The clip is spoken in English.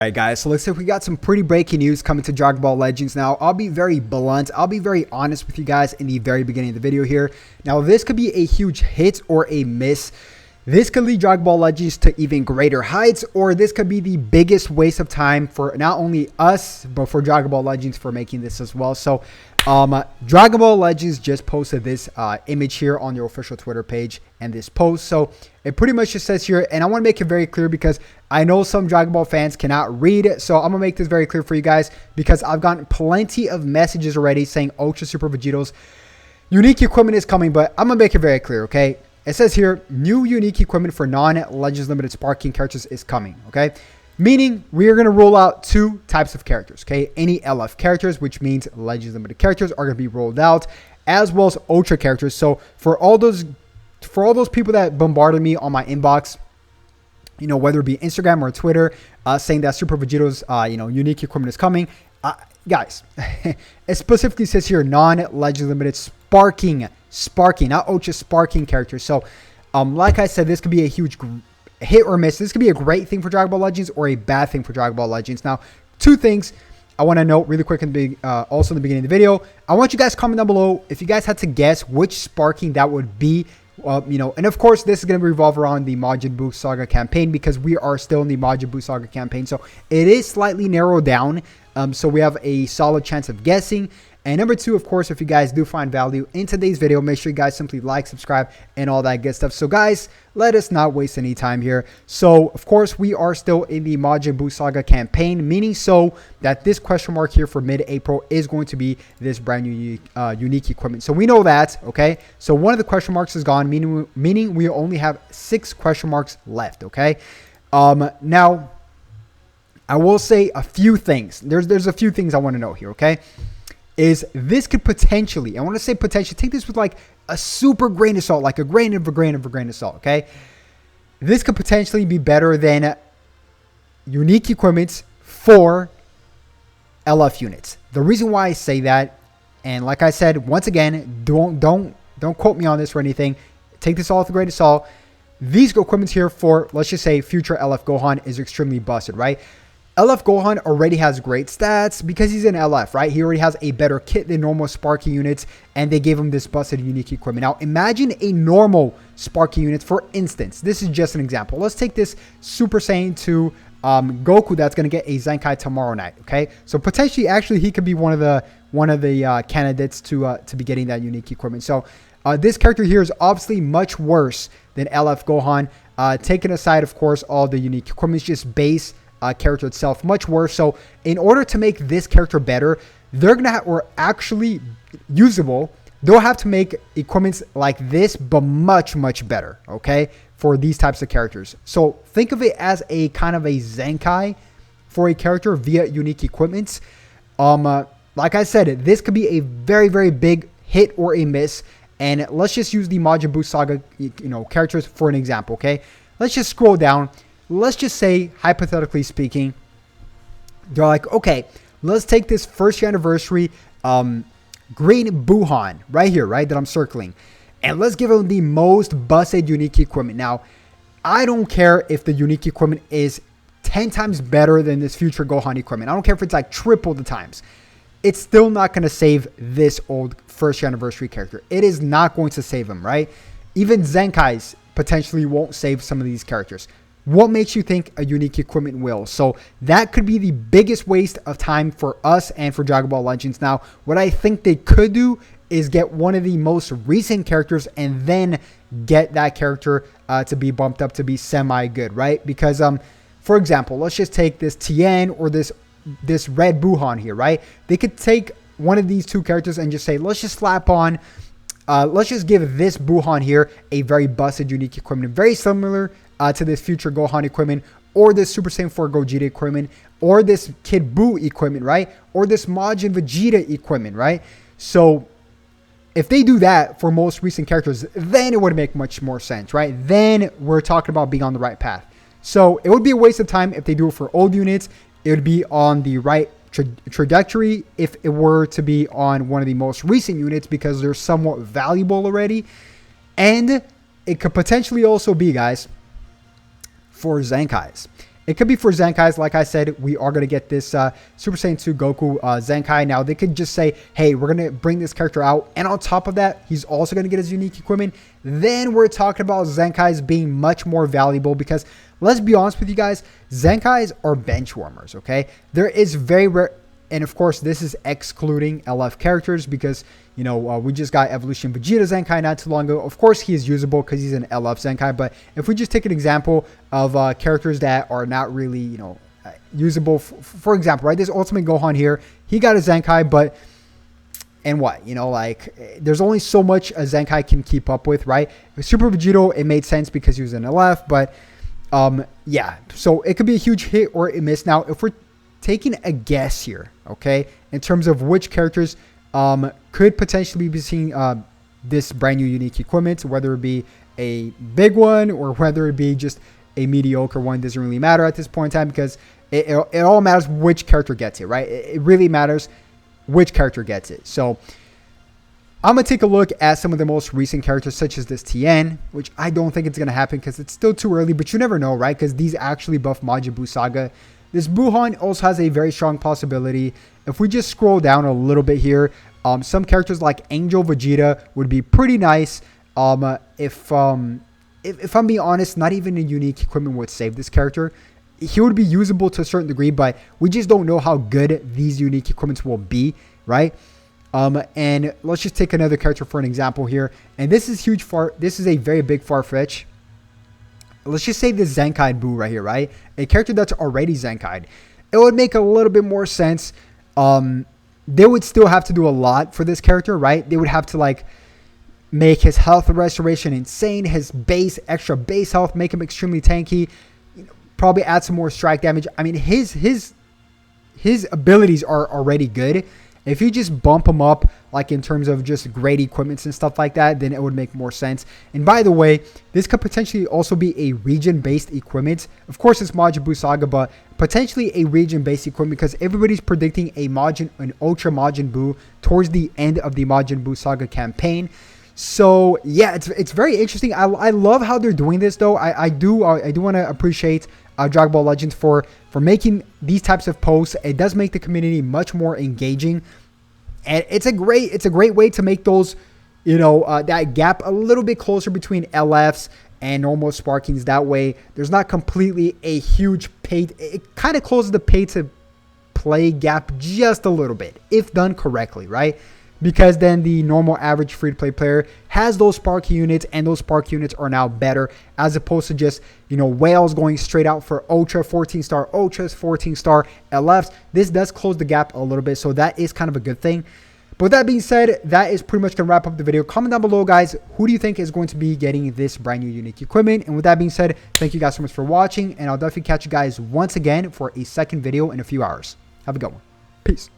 Alright guys, so looks like we got some pretty breaking news coming to Dragon Ball Legends now. I'll be very blunt, I'll be very honest with you guys in the very beginning of the video here. Now this could be a huge hit or a miss. This could lead Dragon Ball Legends to even greater heights, or this could be the biggest waste of time for not only us, but for Dragon Ball Legends for making this as well. So Dragon Ball Legends just posted this image here on their official Twitter page and this post. So it pretty much just says here, and I want to make it very clear because I know some Dragon Ball fans cannot read it. So I'm going to make this very clear for you guys because I've gotten plenty of messages already saying Ultra Super Vegito's unique equipment is coming, but I'm going to make it very clear, okay? It says here, new unique equipment for non-Legends Limited Sparking characters is coming, okay? Meaning, we are going to roll out two types of characters, okay? Any LF characters, which means Legends Limited characters, are going to be rolled out, as well as Ultra characters. So, for all those people that bombarded me on my inbox, you know, whether it be Instagram or Twitter, saying that Super Vegito's, unique equipment is coming, guys, it specifically says here, non-Legends Limited Sparking, not Ultra Sparking characters. So, like I said, this could be a huge hit or miss. This could be a great thing for Dragon Ball Legends or a bad thing for Dragon Ball Legends. Now, two things I want to note really quick also in the beginning of the video. I want you guys to comment down below if you guys had to guess which Sparking that would be. And of course, this is going to revolve around the Majin Buu Saga campaign because we are still in the Majin Buu Saga campaign. So it is slightly narrowed down. So we have a solid chance of guessing. And number two, of course, if you guys do find value in today's video, make sure you guys simply like, subscribe, and all that good stuff. So guys, let us not waste any time here. So, of course, we are still in the Majin Buu Saga campaign, meaning so that this question mark here for mid-April is going to be this brand new unique equipment. So we know that, okay? So one of the question marks is gone, meaning we only have 6 question marks left, okay? Now, I will say a few things. There's a few things I want to know here, okay? Is this could potentially, I want to say potentially, take this with like a super grain of salt, like a grain of salt, okay? This could potentially be better than unique equipment for LF units. The reason why I say that, and like I said, once again, don't quote me on this or anything. Take this all with a grain of salt. These equipments here for, let's just say, future LF Gohan is extremely busted, right? LF Gohan already has great stats because he's an LF, right? He already has a better kit than normal Sparking units, and they gave him this busted unique equipment. Now, imagine a normal Sparking unit, for instance. This is just an example. Let's take this Super Saiyan 2 Goku that's going to get a Zenkai tomorrow night, okay? So, potentially, actually, he could be one of the candidates to be getting that unique equipment. So, this character here is obviously much worse than LF Gohan. Taking aside, of course, all the unique equipment, just base character itself much worse. So in order to make this character better, they're gonna have, or actually usable, they'll have to make equipments like this but much better, okay, for these types of characters. So think of it as a kind of a Zenkai for a character via unique equipments. Like I said, this could be a very big hit or a miss. And let's just use the Majin Buu Saga characters for an example, okay? Let's just scroll down. Let's just say, hypothetically speaking, they're like, okay, let's take this first year anniversary green Buhan right here, right, that I'm circling, and let's give him the most busted unique equipment. Now, I don't care if the unique equipment is 10 times better than this future Gohan equipment. I don't care if it's like triple the times. It's still not going to save this old first year anniversary character. It is not going to save him, right? Even Zenkais potentially won't save some of these characters. What makes you think a unique equipment will? So that could be the biggest waste of time for us and for Dragon Ball Legends. Now, what I think they could do is get one of the most recent characters and then get that character to be bumped up to be semi-good, right? Because, for example, let's just take this Tien or this red Buhan here, right? They could take one of these two characters and just say, let's just slap on, let's just give this Buhan here a very busted unique equipment, very similar to this future Gohan equipment, or this Super Saiyan 4 Gogeta equipment, or this Kid Buu equipment, right? Or this Majin Vegeta equipment, right? So if they do that for most recent characters, then it would make much more sense, right? Then we're talking about being on the right path. So it would be a waste of time if they do it for old units. It would be on the right trajectory if it were to be on one of the most recent units because they're somewhat valuable already. And it could potentially also be, guys, for Zenkais. It could be for Zenkai's. Like I said, we are going to get this Super Saiyan 2 Goku Zenkai. Now, they could just say, hey, we're going to bring this character out. And on top of that, he's also going to get his unique equipment. Then we're talking about Zenkai's being much more valuable because, let's be honest with you guys, Zenkai's are bench warmers, okay? There is very rare, and of course, this is excluding LF characters because, you know, we just got Evolution Vegeta Zenkai not too long ago. Of course, he is usable because he's an LF Zenkai. But if we just take an example of characters that are not really, you know, usable, for example, right? This Ultimate Gohan here, he got a Zenkai, but, and what? You know, like, there's only so much a Zenkai can keep up with, right? With Super Vegito, it made sense because he was an LF, but, yeah. So it could be a huge hit or a miss. Now, if we're taking a guess here, okay, in terms of which characters could potentially be seeing this brand new unique equipment, whether it be a big one or whether it be just a mediocre one, doesn't really matter at this point in time because it all matters which character gets it, right? It really matters which character gets it. So I'm going to take a look at some of the most recent characters such as this Tien, which I don't think it's going to happen because it's still too early, but you never know, right? Because these actually buff Majin Buu Saga. This Buhan also has a very strong possibility. If we just scroll down a little bit here, some characters like Angel Vegeta would be pretty nice. If I'm being honest, not even a unique equipment would save this character. He would be usable to a certain degree, but we just don't know how good these unique equipments will be, right? And let's just take another character for an example here. And this is huge. This is a very big far-fetch. Let's just say this Zenkai Buu right here, right? A character that's already Zenkai'd. It would make a little bit more sense. They would still have to do a lot for this character, right? They would have to, like, make his health restoration insane, his extra base health, make him extremely tanky, you know, probably add some more strike damage. I mean, his abilities are already good. If you just bump him up, like in terms of just great equipments and stuff like that, then it would make more sense. And by the way, this could potentially also be a region-based equipment. Of course, it's Majin Buu Saga, but potentially a region-based equipment because everybody's predicting an Ultra Majin Buu towards the end of the Majin Buu Saga campaign. So yeah, it's very interesting. I love how they're doing this though. I do want to appreciate Dragon Ball Legends for making these types of posts. It does make the community much more engaging, and it's a great way to make those, you know, that gap a little bit closer between LFs and normal Sparkings. That way, there's not completely a huge pay. It kind of closes the pay to play gap just a little bit if done correctly, right? Because then the normal average free-to-play player has those Spark units, and those Spark units are now better as opposed to just, you know, whales going straight out for Ultra, 14-star Ultras, 14-star LFs. This does close the gap a little bit, so that is kind of a good thing. But with that being said, that is pretty much going to wrap up the video. Comment down below, guys, who do you think is going to be getting this brand new unique equipment? And with that being said, thank you guys so much for watching, and I'll definitely catch you guys once again for a second video in a few hours. Have a good one. Peace.